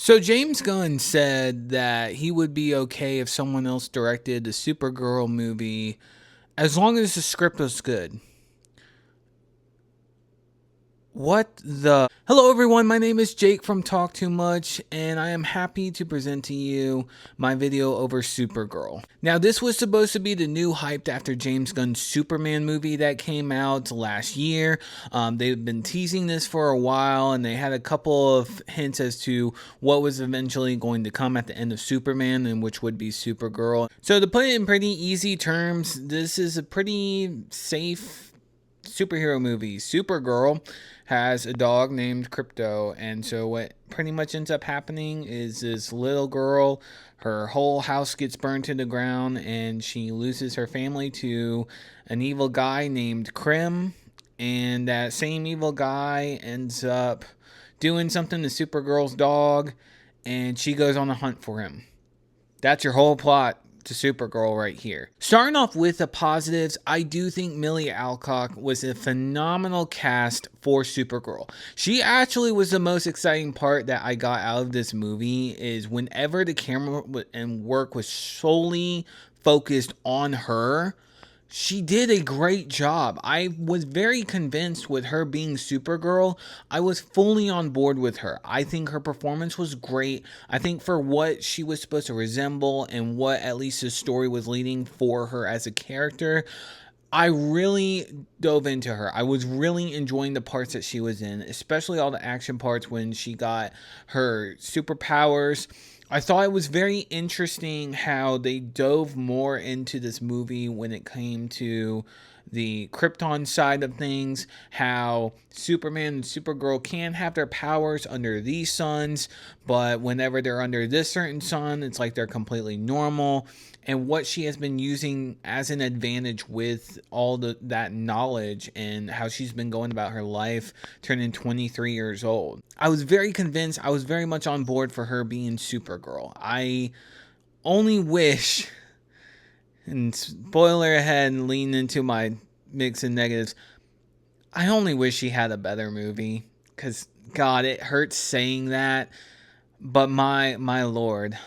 So James Gunn said that he would be okay if someone else directed the Supergirl movie as long as the script was good. What the? Hello, everyone. My name is Jake from Talk Too Much, and I am happy to present to you my video over Supergirl. Now, this was supposed to be the new hype after James Gunn's Superman movie that came out last year. They've been teasing this for a while, and they had a couple of hints as to what was eventually going to come at the end of Superman, and which would be Supergirl. So, to put it in pretty easy terms, this is a pretty safe superhero movie. Supergirl has a dog named Crypto, and so what pretty much ends up happening is this little girl, her whole house gets burned to the ground, and she loses her family to an evil guy named Krim, and that same evil guy ends up doing something to Supergirl's dog, and she goes on a hunt for him. That's your whole plot to Supergirl right here. Starting off with the positives, I do think Millie Alcock was a phenomenal cast for Supergirl. She actually was the most exciting part that I got out of this movie is whenever the camera and work was solely focused on her. She did a great job. I was very convinced with her being Supergirl. I was fully on board with her. I think her performance was great. I think for what she was supposed to resemble and what at least the story was leading for her as a character, I really dove into her. I was really enjoying the parts that she was in, especially all the action parts when she got her superpowers. I thought it was very interesting how they dove more into this movie when it came to the Krypton side of things, how Superman and Supergirl can have their powers under these suns, but whenever they're under this certain sun, it's like they're completely normal, and what she has been using as an advantage with all that knowledge and how she's been going about her life, turning 23 years old. I was very convinced. I was very much on board for her being Supergirl. I only wish, and spoiler ahead and lean into my mix and negatives, I only wish she had a better movie, because God, it hurts saying that, but my lord,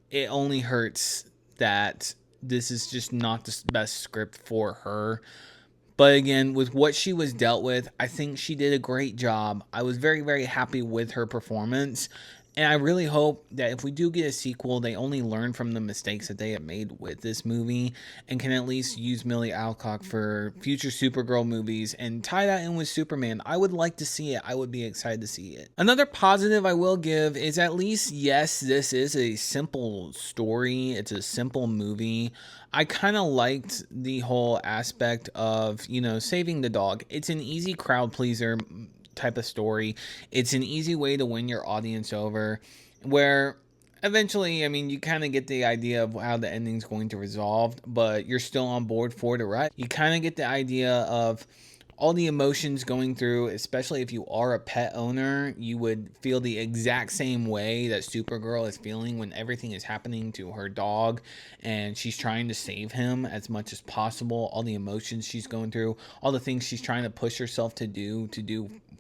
it only hurts that this is just not the best script for her. But again, with what she was dealt with, I think she did a great job. I was very, very happy with her performance. And I really hope that if we do get a sequel, they only learn from the mistakes that they have made with this movie and can at least use Millie Alcock for future Supergirl movies and tie that in with Superman. I would like to see it. I would be excited to see it. Another positive I will give is at least, yes, this is a simple story. It's a simple movie. I kind of liked the whole aspect of, saving the dog. It's an easy crowd pleaser type of story. It's an easy way to win your audience over, where eventually, you kind of get the idea of how the ending's going to resolve, but you're still on board for the ride. You kind of get the idea of all the emotions going through, especially if you are a pet owner. You would feel the exact same way that Supergirl is feeling when everything is happening to her dog and she's trying to save him as much as possible. All the emotions she's going through, all the things she's trying to push herself to do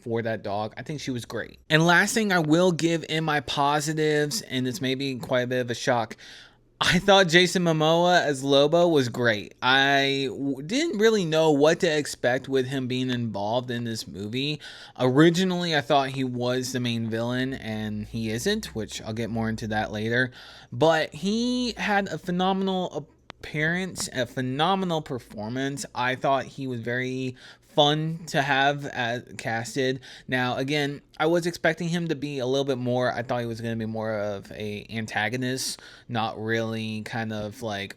for that dog. I think she was great. And last thing I will give in my positives, and it's maybe quite a bit of a shock, I thought Jason Momoa as Lobo was great. I didn't really know what to expect with him being involved in this movie. Originally, I thought he was the main villain, and he isn't, which I'll get more into that later. But he had a phenomenal appearance, a phenomenal performance. I thought he was very fun to have casted. Now, again, I was expecting him to be a little bit more. I thought he was going to be more of a antagonist, not really kind of like.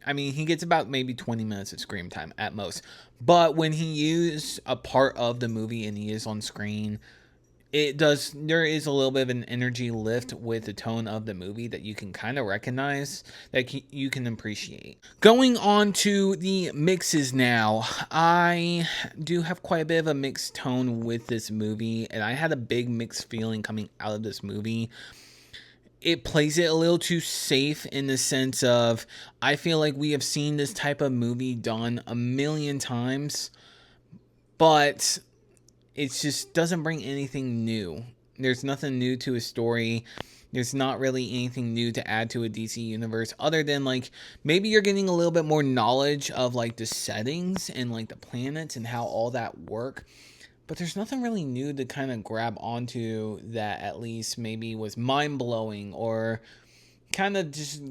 He gets about maybe 20 minutes of screen time at most. But when he used a part of the movie and he is on screen, there is a little bit of an energy lift with the tone of the movie that you can kind of recognize, that you can appreciate. Going on to the mixes now, I do have quite a bit of a mixed tone with this movie, and I had a big mixed feeling coming out of this movie. It plays it a little too safe in the sense of, I feel like we have seen this type of movie done a million times, but it just doesn't bring anything new. There's nothing new to his story. There's not really anything new to add to a DC universe other than like maybe you're getting a little bit more knowledge of like the settings and like the planets and how all that work. But there's nothing really new to kind of grab onto that at least maybe was mind blowing or kind of just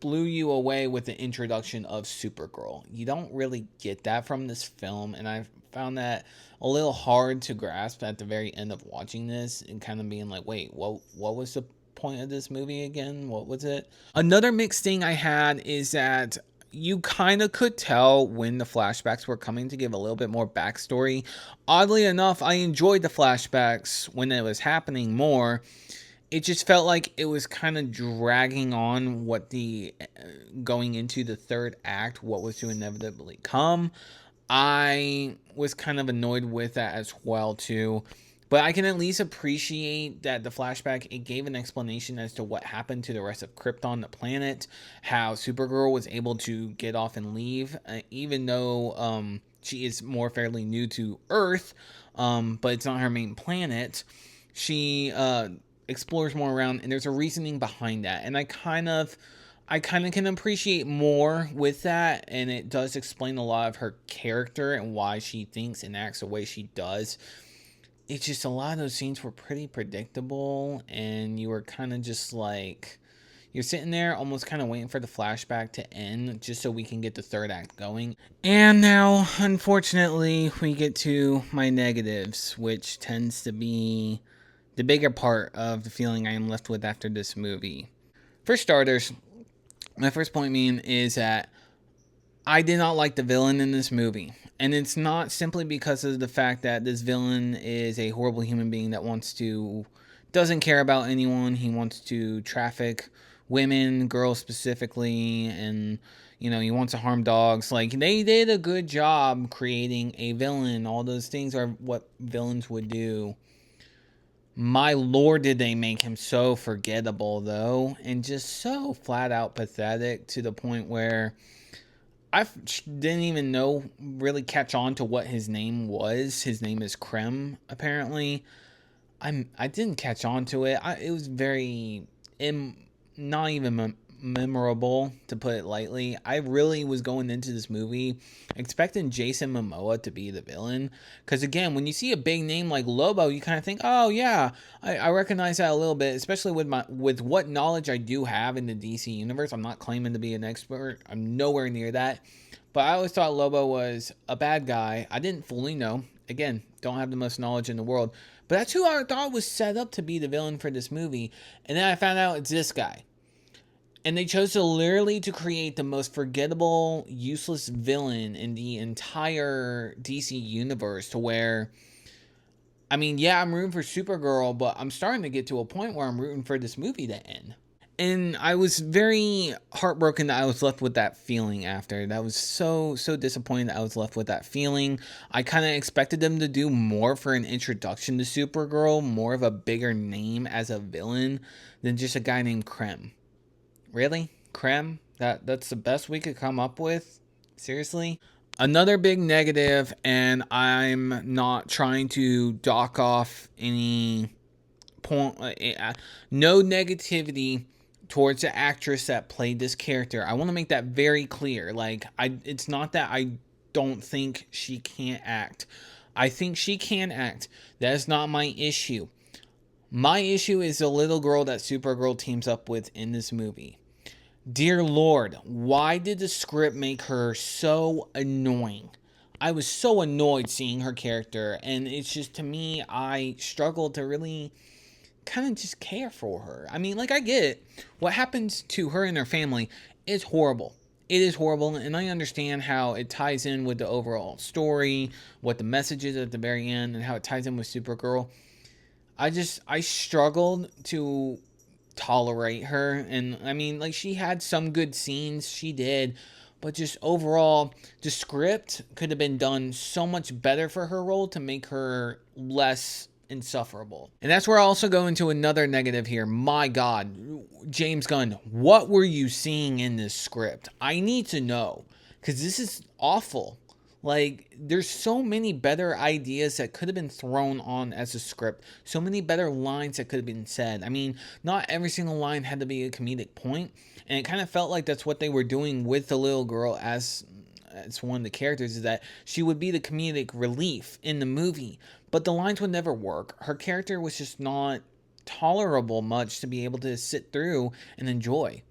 blew you away with the introduction of Supergirl. You don't really get that from this film, and I found that a little hard to grasp at the very end of watching this and kind of being like, wait, what was the point of this movie again? What was it? Another mixed thing I had is that you kind of could tell when the flashbacks were coming to give a little bit more backstory. Oddly enough, I enjoyed the flashbacks when it was happening more. It just felt like it was kind of dragging on what the going into the third act, what was to inevitably come. I was kind of annoyed with that as well too. But I can at least appreciate that the flashback, it gave an explanation as to what happened to the rest of Krypton, the planet, how Supergirl was able to get off and leave, even though she is more fairly new to Earth, but it's not her main planet. She explores more around, and there's a reasoning behind that. And I kind of can appreciate more with that, and it does explain a lot of her character and why she thinks and acts the way she does. It's just a lot of those scenes were pretty predictable, and you were kind of just like, you're sitting there almost kind of waiting for the flashback to end just so we can get the third act going. And now, unfortunately, we get to my negatives, which tends to be the bigger part of the feeling I am left with after this movie. For starters, my first point being is that I did not like the villain in this movie. And it's not simply because of the fact that this villain is a horrible human being that doesn't care about anyone. He wants to traffic women, girls specifically, and, he wants to harm dogs. Like, they did a good job creating a villain. All those things are what villains would do. My lord, did they make him so forgettable, though, and just so flat out pathetic to the point where I didn't even really catch on to what his name was. His name is Krem, apparently. I didn't catch on to it. It was very not even memorable, to put it lightly. I really was going into this movie expecting Jason Momoa to be the villain, because again, when you see a big name like Lobo, you kind of think, oh yeah, I recognize that a little bit, especially with what knowledge I do have in the DC universe. I'm not claiming to be an expert, I'm nowhere near that, but I always thought Lobo was a bad guy. I didn't fully know, again, don't have the most knowledge in the world, but that's who I thought was set up to be the villain for this movie. And then I found out it's this guy. And they chose to literally to create the most forgettable, useless villain in the entire DC universe, to where, I mean, yeah, I'm rooting for Supergirl, but I'm starting to get to a point where I'm rooting for this movie to end. And I was very heartbroken that I was left with that feeling after. That was so disappointing that I was left with that feeling. I kind of expected them to do more for an introduction to Supergirl, more of a bigger name as a villain than just a guy named Krem. Really? Krem? That's the best we could come up with? Seriously? Another big negative, and I'm not trying to dock off any point, no negativity towards the actress that played this character. I want to make that very clear. Like, it's not that I don't think she can't act. I think she can act. That is not my issue. My issue is the little girl that Supergirl teams up with in this movie. Dear Lord, why did the script make her so annoying? I was so annoyed seeing her character, and it's just, to me, I struggled to really kind of just care for her. I mean, like, I get it. What happens to her and her family is horrible. It is horrible, and I understand how it ties in with the overall story, what the message is at the very end, and how it ties in with Supergirl. I struggled to tolerate her, and I mean, like, she had some good scenes, she did, but just overall, the script could have been done so much better for her role to make her less insufferable. And that's where I also go into another negative here. My God, James Gunn, what were you seeing in this script? I need to know, because this is awful. Like, there's so many better ideas that could have been thrown on as a script. So many better lines that could have been said. I mean, not every single line had to be a comedic point, and it kind of felt like that's what they were doing with the little girl as one of the characters, is that she would be the comedic relief in the movie, but the lines would never work. Her character was just not tolerable much to be able to sit through and enjoy.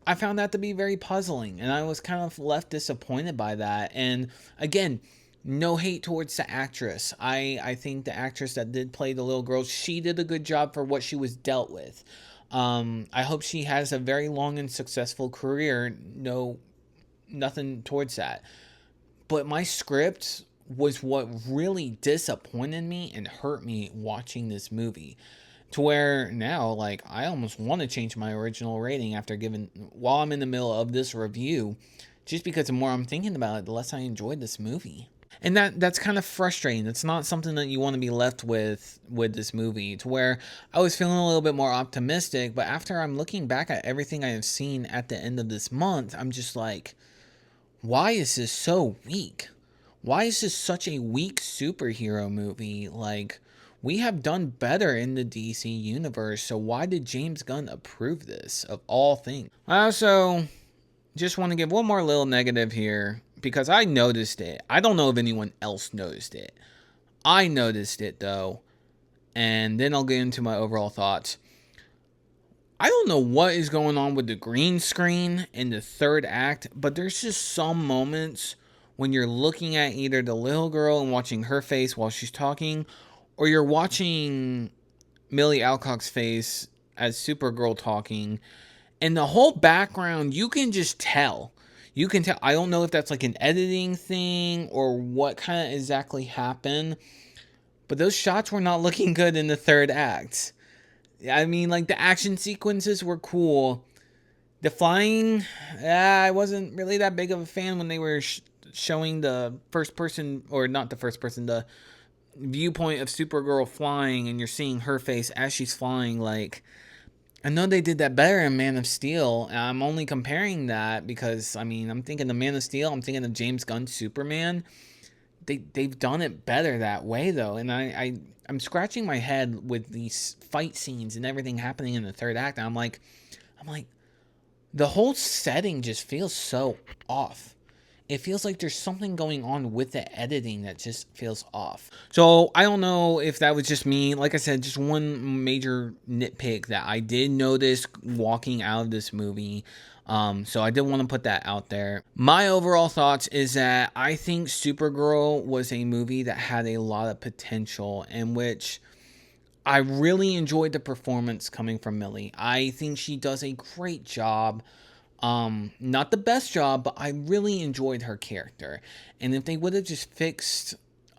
I found that to be very puzzling, and I was kind of left disappointed by that. And again, no hate towards the actress. I think the actress that did play the little girl, she did a good job for what she was dealt with. I hope she has a very long and successful career. No, nothing towards that. But my script was what really disappointed me and hurt me watching this movie. To where now, like, I almost want to change my original rating after giving, while I'm in the middle of this review, just because the more I'm thinking about it, the less I enjoyed this movie. And that's kind of frustrating. It's not something that you want to be left with this movie. To where I was feeling a little bit more optimistic, but after I'm looking back at everything I have seen at the end of this month, I'm just like, why is this so weak? Why is this such a weak superhero movie? Like, we have done better in the DC universe, so why did James Gunn approve this, of all things? I also just want to give one more little negative here, because I noticed it. I don't know if anyone else noticed it. I noticed it, though, and then I'll get into my overall thoughts. I don't know what is going on with the green screen in the third act, but there's just some moments when you're looking at either the little girl and watching her face while she's talking, or you're watching Millie Alcock's face as Supergirl talking, and the whole background, you can just tell. You can tell. I don't know if that's like an editing thing or what kind of exactly happened, but those shots were not looking good in the third act. I mean, like, the action sequences were cool. The flying, I wasn't really that big of a fan when they were showing the first person, or not the first person, the viewpoint of Supergirl flying, and you're seeing her face as she's flying. Like, I know they did that better in Man of Steel. And I'm only comparing that because, I mean, I'm thinking of Man of Steel. I'm thinking of James Gunn's Superman. They've done it better that way, though. And I'm scratching my head with these fight scenes and everything happening in the third act. And I'm like, the whole setting just feels so off. It feels like there's something going on with the editing that just feels off. So I don't know if that was just me. Like I said, just one major nitpick that I did notice walking out of this movie. So I did want to put that out there. My overall thoughts is that I think Supergirl was a movie that had a lot of potential, in which I really enjoyed the performance coming from Millie. I think she does a great job. Not the best job, but I really enjoyed her character. And if they would have just fixed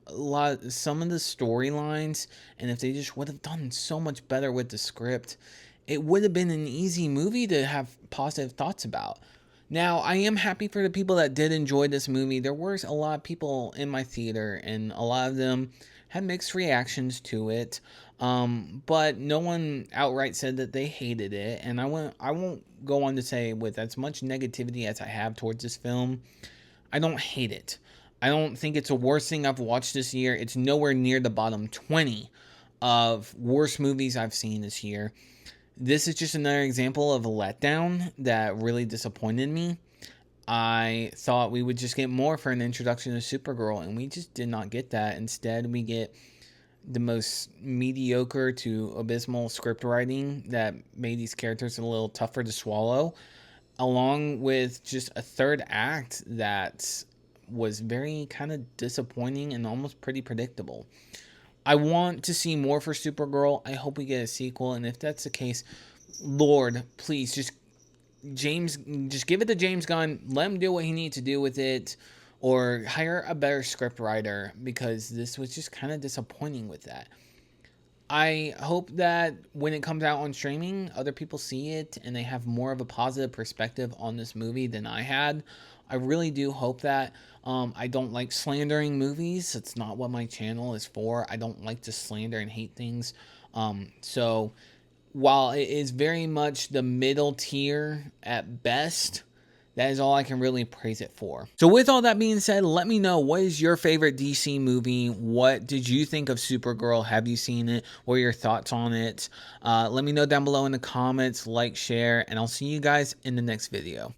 some of the storylines, and if they just would have done so much better with the script, it would have been an easy movie to have positive thoughts about. Now, I am happy for the people that did enjoy this movie. There were a lot of people in my theater, and a lot of them had mixed reactions to it. But no one outright said that they hated it. And I won't go on to say, with as much negativity as I have towards this film, I don't hate it. I don't think it's the worst thing I've watched this year. It's nowhere near the bottom 20 of worst movies I've seen this year. This is just another example of a letdown that really disappointed me. I thought we would just get more for an introduction to Supergirl, and we just did not get that. Instead, we get the most mediocre to abysmal script writing that made these characters a little tougher to swallow, along with just a third act that was very kind of disappointing and almost pretty predictable. I want to see more for Supergirl. I hope we get a sequel, and if that's the case, Lord, please just give it to James Gunn. Let him do what he needs to do with it, or hire a better script writer, because this was just kind of disappointing with that. I hope that when it comes out on streaming, other people see it and they have more of a positive perspective on this movie than I had. I really do hope that. I don't like slandering movies. It's not what my channel is for. I don't like to slander and hate things. So while it is very much the middle tier at best, That is all I can really praise it for. So with all that being said, let me know, what is your favorite DC movie? What did you think of Supergirl? Have you seen it? What are your thoughts on it? Let me know down below in the comments, like, share, and I'll see you guys in the next video.